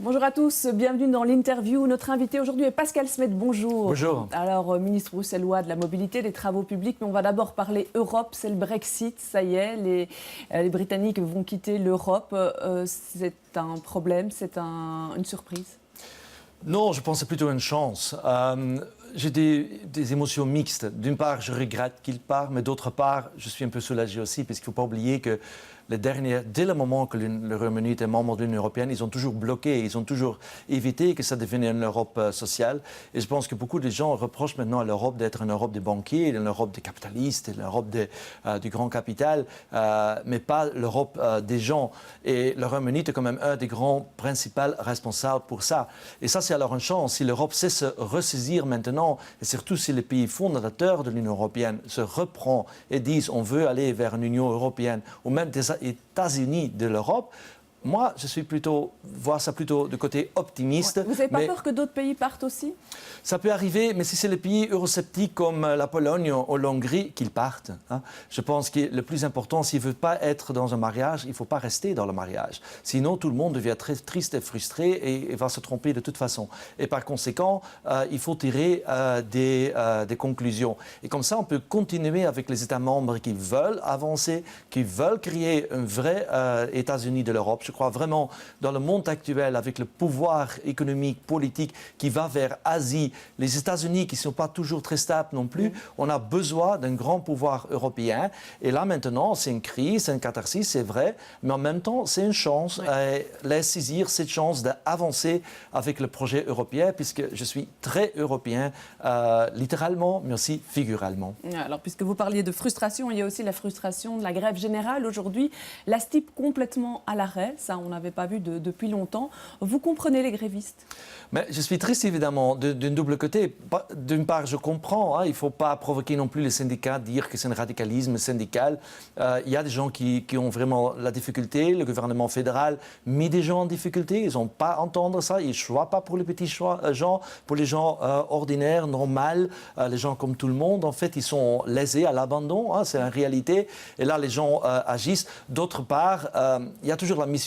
Bonjour à tous, bienvenue dans l'interview. Notre invité aujourd'hui est Pascal Smet, bonjour. Bonjour. Alors, ministre bruxellois de la mobilité, des travaux publics, mais on va d'abord parler Europe, c'est le Brexit, ça y est, les Britanniques vont quitter l'Europe. C'est un problème, c'est une surprise? Non, je pense que c'est plutôt une chance. J'ai des émotions mixtes. D'une part, je regrette qu'il parte, mais d'autre part, je suis un peu soulagé aussi, parce qu'il ne faut pas oublier que dès le moment que le Royaume-Uni était membre de l'Union européenne, ils ont toujours bloqué, ils ont toujours évité que ça devienne une Europe sociale. Et je pense que beaucoup de gens reprochent maintenant à l'Europe d'être une Europe des banquiers, une Europe des capitalistes, une Europe du grand capital, mais pas l'Europe des gens. Et le Royaume-Uni est quand même un des grands principaux responsables pour ça. Et ça, c'est alors une chance. Si l'Europe sait se ressaisir maintenant, et surtout si les pays fondateurs de l'Union européenne se reprennent et disent on veut aller vers une Union européenne, ou même des États-Unis de l'Europe, moi, je suis voir ça plutôt du côté optimiste. Ouais. Vous n'avez pas peur que d'autres pays partent aussi? Ça peut arriver, mais si c'est les pays eurosceptiques comme la Pologne ou l'Hongrie qu'ils partent, je pense que le plus important, s'il ne veut pas être dans un mariage, il ne faut pas rester dans le mariage. Sinon, tout le monde devient très triste et frustré et va se tromper de toute façon. Et par conséquent, il faut tirer des conclusions. Et comme ça, on peut continuer avec les États membres qui veulent avancer, qui veulent créer un vrai États-Unis de l'Europe. Je crois vraiment, dans le monde actuel, avec le pouvoir économique, politique qui va vers Asie, les États-Unis qui ne sont pas toujours très stables non plus, on a besoin d'un grand pouvoir européen. Et là, maintenant, c'est une crise, c'est une catharsis, c'est vrai, mais en même temps, c'est une chance. Laisse saisir cette chance d'avancer avec le projet européen, puisque je suis très européen, littéralement, mais aussi figuralement. Alors, puisque vous parliez de frustration, il y a aussi la frustration de la grève générale. Aujourd'hui, la STIP complètement à l'arrêt. Ça, on n'avait pas vu depuis longtemps. Vous comprenez les grévistes? Mais je suis triste, évidemment, d'un double côté. D'une part, je comprends, il ne faut pas provoquer non plus les syndicats, dire que c'est un radicalisme syndical. Il y a des gens qui ont vraiment la difficulté. Le gouvernement fédéral met des gens en difficulté. Ils n'ont pas à entendre ça. Ils ne choisissent pas pour les petits gens, pour les gens ordinaires, normaux, les gens comme tout le monde. En fait, ils sont lésés à l'abandon. C'est la réalité. Et là, les gens agissent. D'autre part, il y a toujours la mission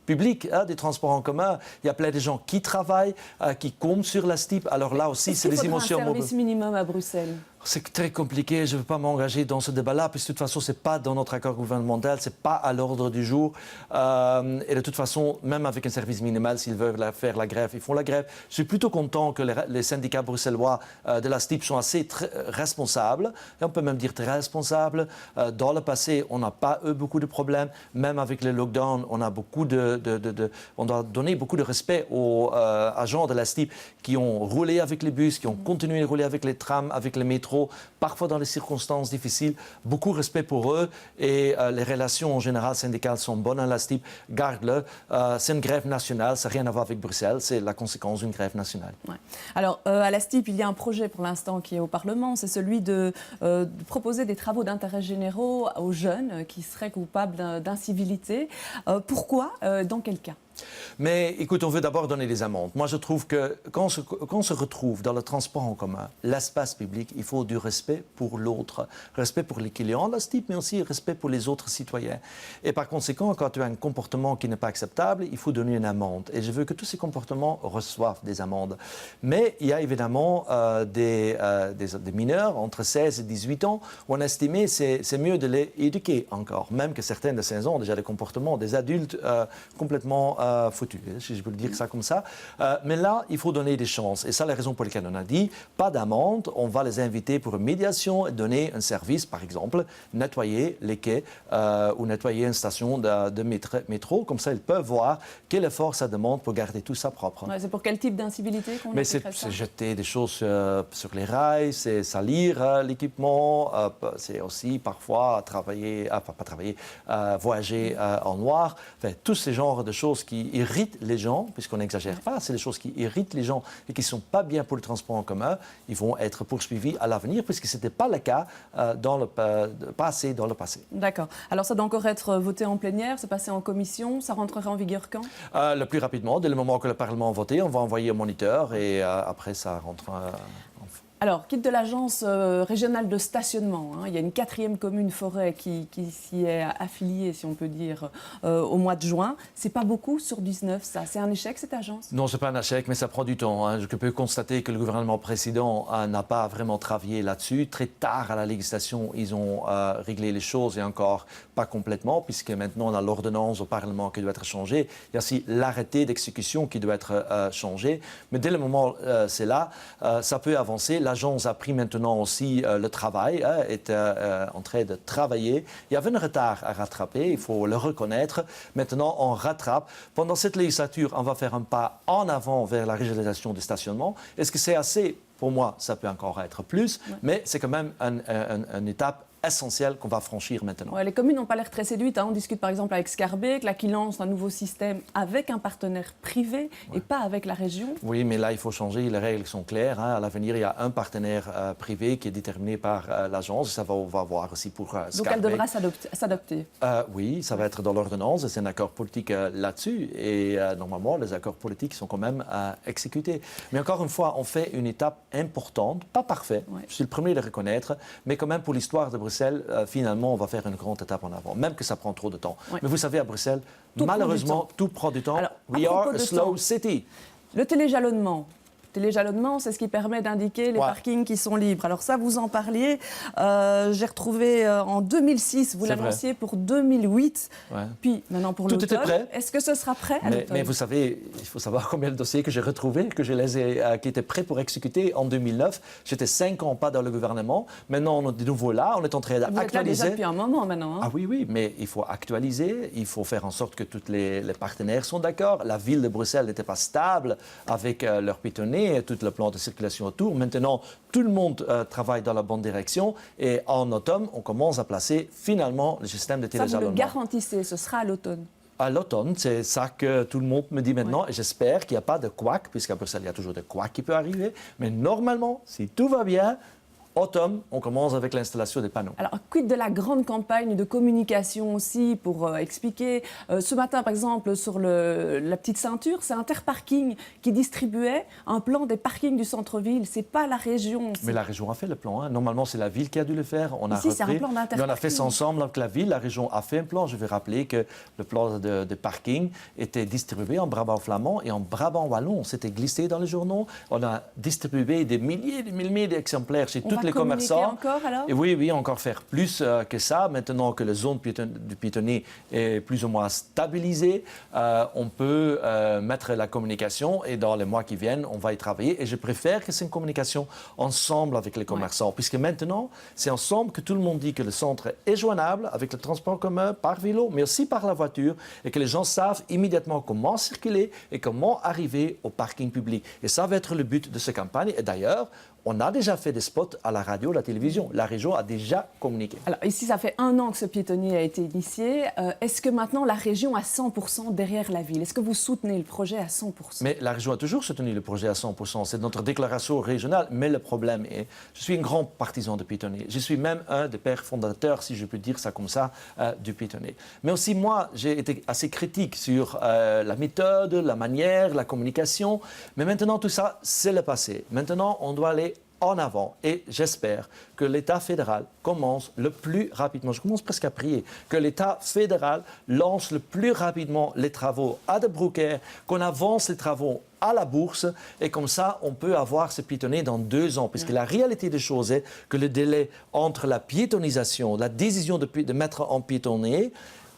publique des transports en commun. Il y a plein de gens qui travaillent, qui comptent sur la STIP. Alors là aussi, c'est des émotions. Un service minimum à Bruxelles? C'est très compliqué, je ne veux pas m'engager dans ce débat-là, parce que de toute façon, ce n'est pas dans notre accord gouvernemental, ce n'est pas à l'ordre du jour. Et de toute façon, même avec un service minimal, s'ils veulent faire la grève, ils font la grève. Je suis plutôt content que les syndicats bruxellois de la STIP sont assez responsables, et on peut même dire très responsables. Dans le passé, on n'a pas eu beaucoup de problèmes. Même avec le lockdown, on doit donner beaucoup de respect aux agents de la STIP qui ont roulé avec les bus, qui ont continué de rouler avec les trams, avec les métros, parfois dans des circonstances difficiles. Beaucoup de respect pour eux et les relations en général syndicales sont bonnes à la STIP. Garde-le. C'est une grève nationale, ça n'a rien à voir avec Bruxelles, c'est la conséquence d'une grève nationale. Ouais. Alors, à la STIP, il y a un projet pour l'instant qui est au Parlement, c'est celui de proposer des travaux d'intérêt généraux aux jeunes qui seraient coupables d'incivilité. Pourquoi? Dans quel cas? Mais écoute, on veut d'abord donner des amendes. Moi, je trouve que quand on se retrouve dans le transport en commun, l'espace public, il faut du respect pour l'autre. Respect pour les clients de la STIP, mais aussi respect pour les autres citoyens. Et par conséquent, quand tu as un comportement qui n'est pas acceptable, il faut donner une amende. Et je veux que tous ces comportements reçoivent des amendes. Mais il y a évidemment des mineurs entre 16 et 18 ans où on a estimé que c'est mieux de les éduquer encore. Même que certains de ces ans ont déjà des comportements des adultes complètement foutu, si je peux le dire ça comme ça. Mais là, il faut donner des chances. Et ça, la raison pour laquelle on a dit, pas d'amende, on va les inviter pour une médiation et donner un service, par exemple, nettoyer les quais ou nettoyer une station de métro. Comme ça, ils peuvent voir quel effort ça demande pour garder tout ça propre. Ouais, c'est pour quel type d'incivilité qu'on Mais c'est jeter des choses sur les rails, c'est salir l'équipement, c'est aussi parfois voyager en noir. Enfin, tous ces genres de choses qui irritent les gens, puisqu'on n'exagère pas, c'est des choses qui irritent les gens et qui ne sont pas bien pour le transport en commun, ils vont être poursuivis à l'avenir, puisque ce n'était pas le cas dans le passé. D'accord. Alors ça doit encore être voté en plénière, c'est passé en commission, ça rentrerait en vigueur quand? Le plus rapidement, dès le moment que le Parlement a voté, on va envoyer un moniteur et après ça rentre Alors, quitte de l'agence régionale de stationnement, hein, il y a une 4e commune Forêt qui s'y est affiliée, si on peut dire, au mois de juin. C'est pas beaucoup sur 19, ça. C'est un échec, cette agence? Non, ce n'est pas un échec, mais ça prend du temps. Hein. Je peux constater que le gouvernement précédent n'a pas vraiment travaillé là-dessus. Très tard à la législation, ils ont réglé les choses et encore pas complètement, puisque maintenant on a l'ordonnance au Parlement qui doit être changée. Il y a aussi l'arrêté d'exécution qui doit être changé. Mais dès le moment c'est là, ça peut avancer. L'agence a pris maintenant aussi le travail, est en train de travailler. Il y avait un retard à rattraper, il faut le reconnaître. Maintenant, on rattrape. Pendant cette législature, on va faire un pas en avant vers la régionalisation du stationnement. Est-ce que c'est assez? Pour moi, ça peut encore être plus, mais c'est quand même une étape essentiel qu'on va franchir maintenant. Ouais, les communes n'ont pas l'air très séduites. Hein. On discute par exemple avec Scarbeck, là qui lance un nouveau système avec un partenaire privé et pas avec la région. Oui, mais là il faut changer. Les règles sont claires. Hein. À l'avenir, il y a un partenaire privé qui est déterminé par l'agence. Ça on va voir aussi pour Scarbeck. Donc elle devra s'adapter. Oui, ça va être dans l'ordonnance. C'est un accord politique là-dessus. Et normalement, les accords politiques sont quand même exécutés. Mais encore une fois, on fait une étape importante, pas parfaite. Je suis le premier à le reconnaître, mais quand même pour l'histoire de Bruxelles, finalement, on va faire une grande étape en avant, même que ça prend trop de temps. Mais vous savez, à Bruxelles, malheureusement, tout prend du temps. Alors, We are a slow city. Le téléjalonnement. Téléjalonnement, c'est ce qui permet d'indiquer les parkings qui sont libres. Alors ça, vous en parliez. J'ai retrouvé en 2006, vous l'annonciez pour 2008. Puis maintenant pour l'automne. Tout était prêt. Est-ce que ce sera prêt à l'automne? Mais vous savez, il faut savoir combien de dossiers que j'ai retrouvés, que je les ai, qui étaient prêts pour exécuter en 2009. J'étais 5 ans pas dans le gouvernement. Maintenant, on est de nouveau là. On est en train d'actualiser. Vous êtes là déjà depuis un moment maintenant. Hein? Ah oui, mais il faut actualiser. Il faut faire en sorte que tous les partenaires sont d'accord. La ville de Bruxelles n'était pas stable avec leur piétonnier et tout le plan de circulation autour. Maintenant, tout le monde travaille dans la bonne direction et en automne, on commence à placer finalement le système de téléjalonnement. Ça, vous le garantissez, ce sera à l'automne? À l'automne, c'est ça que tout le monde me dit maintenant et j'espère qu'il n'y a pas de couac, puisqu'à Bruxelles, il y a toujours des couacs qui peuvent arriver. Mais normalement, si tout va bien, automne, on commence avec l'installation des panneaux. Alors, quid de la grande campagne de communication aussi pour expliquer ce matin, par exemple, sur la petite ceinture, c'est Interparking qui distribuait un plan des parkings du centre-ville. C'est pas la région. Mais la région a fait le plan. Hein. Normalement, c'est la ville qui a dû le faire. On a Ici, c'est un plan d'Interparking. Mais on a fait ça ensemble avec la ville. La région a fait un plan. Je vais rappeler que le plan de parking était distribué en Brabant flamand et en Brabant wallon. C'était glissé dans les journaux. On a distribué des milliers d'exemplaires chez tous les commerçants. Encore, alors? Et oui, encore faire plus que ça. Maintenant que la zone du piétonnier est plus ou moins stabilisée, on peut mettre la communication et dans les mois qui viennent, on va y travailler. Et je préfère que c'est une communication ensemble avec les commerçants, puisque maintenant, c'est ensemble que tout le monde dit que le centre est joignable avec le transport commun par vélo, mais aussi par la voiture, et que les gens savent immédiatement comment circuler et comment arriver au parking public. Et ça va être le but de cette campagne. Et d'ailleurs, on a déjà fait des spots à la radio, à la télévision. La région a déjà communiqué. Alors ici, ça fait 1 an que ce piétonnier a été initié. Est-ce que maintenant la région a 100% derrière la ville? Est-ce que vous soutenez le projet à 100%? Mais la région a toujours soutenu le projet à 100%. C'est notre déclaration régionale. Mais le problème est, je suis un grand partisan de piétonnier. Je suis même un des pères fondateurs, si je peux dire ça comme ça, du piétonnier. Mais aussi moi, j'ai été assez critique sur la méthode, la manière, la communication. Mais maintenant, tout ça, c'est le passé. Maintenant, on doit aller en avant. Et j'espère que l'État fédéral commence le plus rapidement, je commence presque à prier, que l'État fédéral lance le plus rapidement les travaux à De Broeckère, qu'on avance les travaux à la bourse, et comme ça, on peut avoir ce piétonnier dans 2 ans. Puisque la réalité des choses est que le délai entre la piétonisation, la décision de mettre en piétonnier,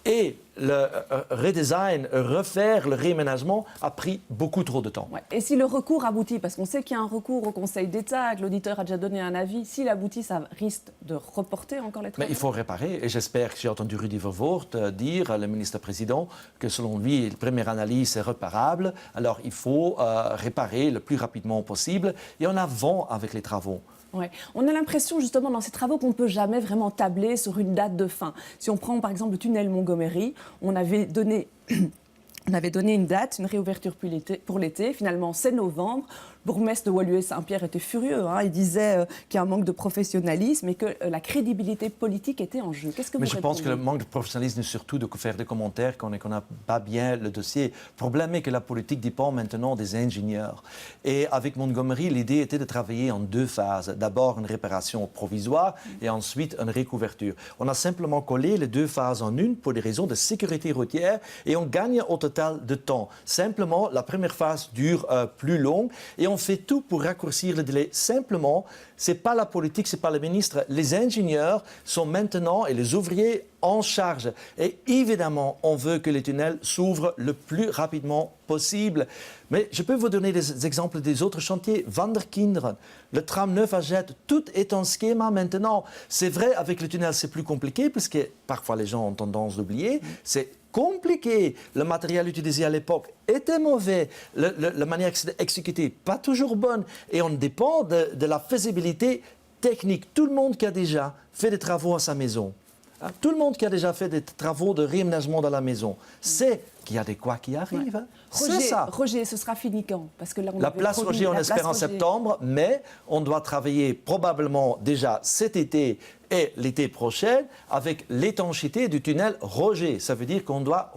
et le redesign, refaire le réaménagement a pris beaucoup trop de temps. Ouais. Et si le recours aboutit, parce qu'on sait qu'il y a un recours au Conseil d'État, que l'auditeur a déjà donné un avis, s'il aboutit, ça risque de reporter encore les travaux? Mais il faut réparer, et j'espère que j'ai entendu Rudy Vervoort dire, le ministre-président, que selon lui, la première analyse est réparable. Alors il faut réparer le plus rapidement possible, et en avant avec les travaux. Ouais. On a l'impression justement dans ces travaux qu'on ne peut jamais vraiment tabler sur une date de fin. Si on prend par exemple le tunnel Montgomery, on avait donné une date, une réouverture pour l'été. Finalement, c'est novembre. bourgmestre de Woluwe-Saint-Pierre était furieux. Il disait qu'il y a un manque de professionnalisme et que la crédibilité politique était en jeu. Qu'est-ce que vous Mais je pense répondez? que le manque de professionnalisme est surtout de faire des commentaires qu'on n'a pas bien le dossier. Le problème est que la politique dépend maintenant des ingénieurs. Et avec Montgomery, l'idée était de travailler en 2 phases. D'abord une réparation provisoire et ensuite une récouverture. On a simplement collé les 2 phases en une pour des raisons de sécurité routière et on gagne au total de temps. Simplement, la première phase dure plus long et on fait tout pour raccourcir le délai. Simplement, ce n'est pas la politique, ce n'est pas le ministre. Les ingénieurs sont maintenant, et les ouvriers, en charge. Et évidemment, on veut que les tunnels s'ouvrent le plus rapidement possible. Mais je peux vous donner des exemples des autres chantiers. Van der Kinderen, le tram 9 à Gênes, tout est en schéma maintenant. C'est vrai, avec le tunnel, c'est plus compliqué, parce que parfois les gens ont tendance d'oublier. C'est compliqué. Le matériel utilisé à l'époque était mauvais. La manière que c'était exécuté, pas toujours bonne. Et on dépend de la faisabilité technique. Tout le monde qui a déjà fait des travaux à sa maison, tout le monde qui a déjà fait des travaux de réaménagement dans la maison sait qu'il y a des couacs qui arrivent. Ouais. C'est ça. Roger, ce sera fini quand? Parce que là, La place Roger, on espère en septembre, mais on doit travailler probablement déjà cet été et l'été prochain avec l'étanchéité du tunnel Roger. Ça veut dire qu'on doit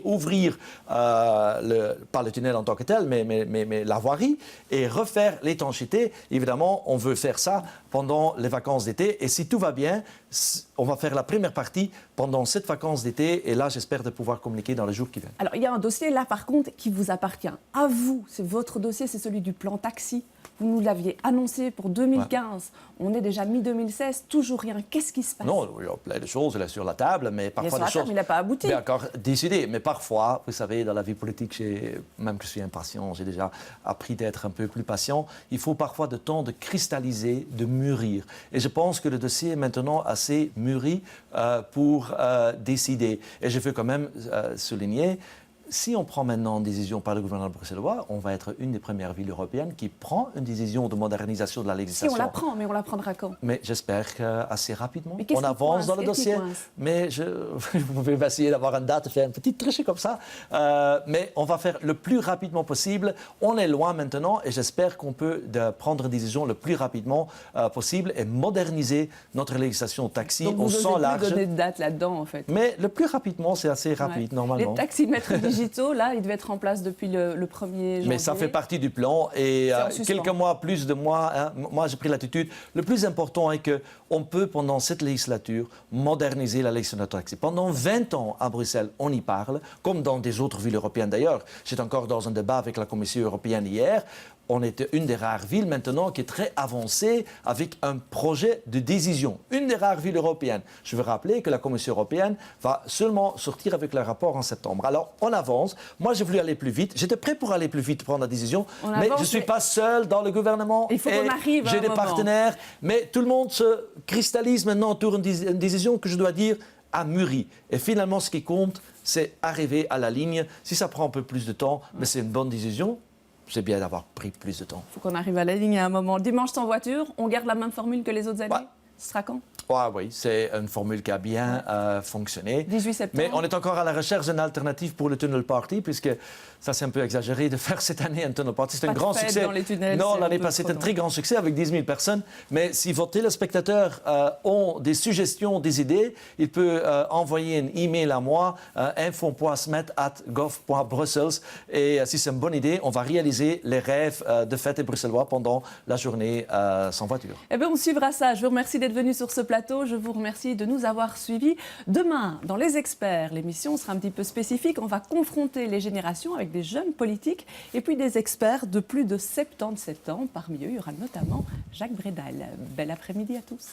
ouvrir pas le tunnel en tant que tel, mais la voirie et refaire l'étanchéité. Évidemment, on veut faire ça pendant les vacances d'été. Et si tout va bien, on va faire la première partie pendant cette vacances d'été. Et là, j'espère de pouvoir communiquer dans les jours qui viennent. Alors, il y a un dossier là, par contre, qui vous appartient. À vous, c'est votre dossier, c'est celui du plan taxi. Vous nous l'aviez annoncé pour 2015. Ouais. On est déjà mi-2016, toujours rien. Qu'est-ce qui se passe? Non, il y a plein de choses là sur la table, mais parfois des choses... il n'a pas abouti. Il est encore décidé. Mais parfois, vous savez, dans la vie politique, même que je suis impatient, j'ai déjà appris d'être un peu plus patient. Il faut parfois de temps de cristalliser, de mûrir. Et je pense que le dossier est maintenant assez mûri pour décider. Et je veux quand même souligner... Si on prend maintenant une décision par le gouvernement bruxellois, on va être une des premières villes européennes qui prend une décision de modernisation de la législation. Si on la prend, mais on la prendra quand? Mais j'espère qu'assez rapidement. Mais on avance dans le dossier. Mais vous pouvez essayer d'avoir une date, faire une petite triche comme ça. Mais on va faire le plus rapidement possible. On est loin maintenant et j'espère qu'on peut prendre une décision le plus rapidement possible et moderniser notre législation taxi au sens large. Donc vous n'osez plus donner de date là-dedans, en fait. Mais le plus rapidement, c'est assez rapide, normalement. Les taximètres digitaux, là, ils devaient être en place depuis le 1er janvier. Mais ça fait partie du plan et quelques mois, plus de mois, moi j'ai pris l'attitude. Le plus important est qu'on peut, pendant cette législature, moderniser la législation de taxi. Pendant 20 ans à Bruxelles, on y parle, comme dans des autres villes européennes d'ailleurs. J'étais encore dans un débat avec la Commission européenne hier. On est une des rares villes maintenant qui est très avancée avec un projet de décision. Une des rares villes européennes. Je veux rappeler que la Commission européenne va seulement sortir avec le rapport en septembre. Alors, on avance. Moi, j'ai voulu aller plus vite. J'étais prêt pour aller plus vite, prendre la décision. Mais je ne suis pas seul dans le gouvernement. Il faut qu'on arrive à un j'ai des partenaires. Mais tout le monde se cristallise maintenant autour d'une décision que je dois dire a mûri. Et finalement, ce qui compte, c'est arriver à la ligne. Si ça prend un peu plus de temps, mais c'est une bonne décision. C'est bien d'avoir pris plus de temps. Il faut qu'on arrive à la ligne à un moment. Dimanche sans voiture, on garde la même formule que les autres années? Ce sera quand? Oui, c'est une formule qui a bien fonctionné. 18 septembre. Mais on est encore à la recherche d'une alternative pour le tunnel party, puisque ça, c'est un peu exagéré de faire cette année un tunnel party. C'est un grand succès. Dans les tunnels, non, l'année passée, c'était un très grand succès avec 10 000 personnes. Mais si vos téléspectateurs ont des suggestions, des idées, ils peuvent envoyer un email à moi, info.smet@gov.brussels. Et si c'est une bonne idée, on va réaliser les rêves de fête des Bruxellois pendant la journée sans voiture. Eh bien, on suivra ça. Je vous remercie d'être venu sur ce plateau. Je vous remercie de nous avoir suivis. Demain, dans Les Experts, l'émission sera un petit peu spécifique. On va confronter les générations avec des jeunes politiques et puis des experts de plus de 77 ans. Parmi eux, il y aura notamment Jacques Bredal. Bel après-midi à tous.